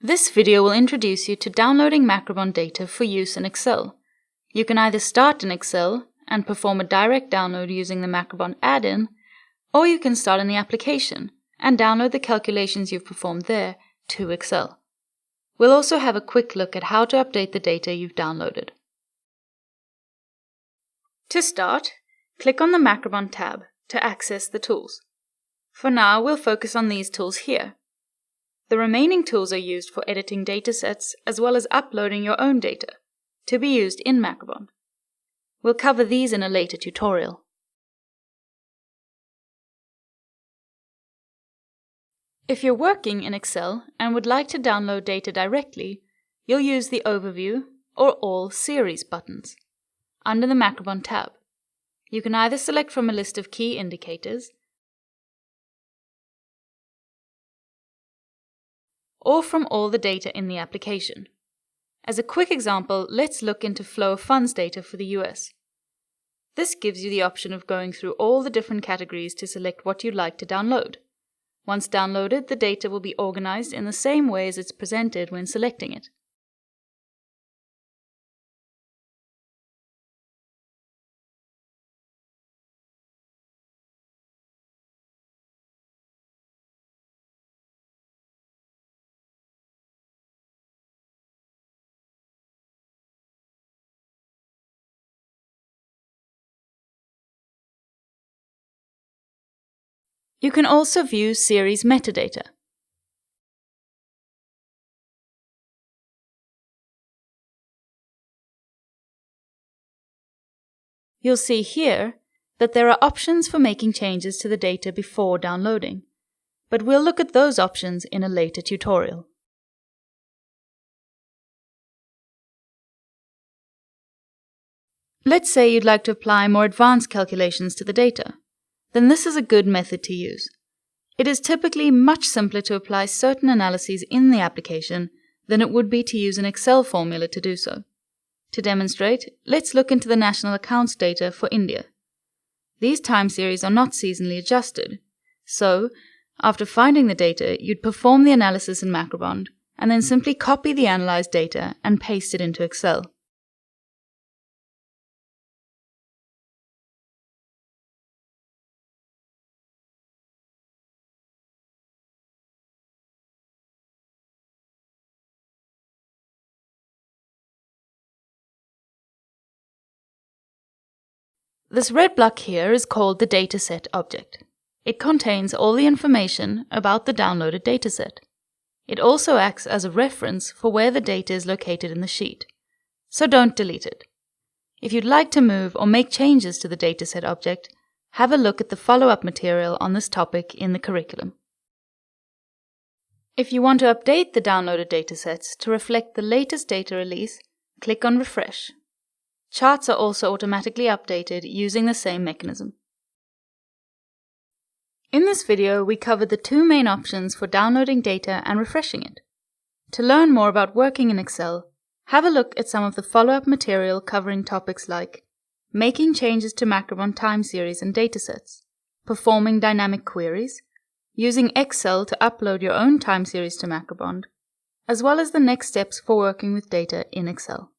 This video will introduce you to downloading Macrobond data for use in Excel. You can either start in Excel and perform a direct download using the Macrobond add-in, or you can start in the application and download the calculations you've performed there to Excel. We'll also have a quick look at how to update the data you've downloaded. To start, click on the Macrobond tab to access the tools. For now, we'll focus on these tools here. The remaining tools are used for editing datasets as well as uploading your own data to be used in Macrobond. We'll cover these in a later tutorial. If you're working in Excel and would like to download data directly, you'll use the Overview or All Series buttons under the Macrobond tab. You can either select from a list of key indicators or from all the data in the application. As a quick example, let's look into flow of funds data for the US. This gives you the option of going through all the different categories to select what you'd like to download. Once downloaded, the data will be organized in the same way as it's presented when selecting it. You can also view series metadata. You'll see here that there are options for making changes to the data before downloading, but we'll look at those options in a later tutorial. Let's say you'd like to apply more advanced calculations to the data. Then this is a good method to use. It is typically much simpler to apply certain analyses in the application than it would be to use an Excel formula to do so. To demonstrate, let's look into the national accounts data for India. These time series are not seasonally adjusted, so after finding the data, you'd perform the analysis in Macrobond and then simply copy the analyzed data and paste it into Excel. This red block here is called the dataset object. It contains all the information about the downloaded dataset. It also acts as a reference for where the data is located in the sheet, so don't delete it. If you'd like to move or make changes to the dataset object, have a look at the follow-up material on this topic in the curriculum. If you want to update the downloaded datasets to reflect the latest data release, click on Refresh. Charts are also automatically updated using the same mechanism. In this video, we covered the two main options for downloading data and refreshing it. To learn more about working in Excel, have a look at some of the follow-up material covering topics like making changes to Macrobond time series and datasets, performing dynamic queries, using Excel to upload your own time series to Macrobond, as well as the next steps for working with data in Excel.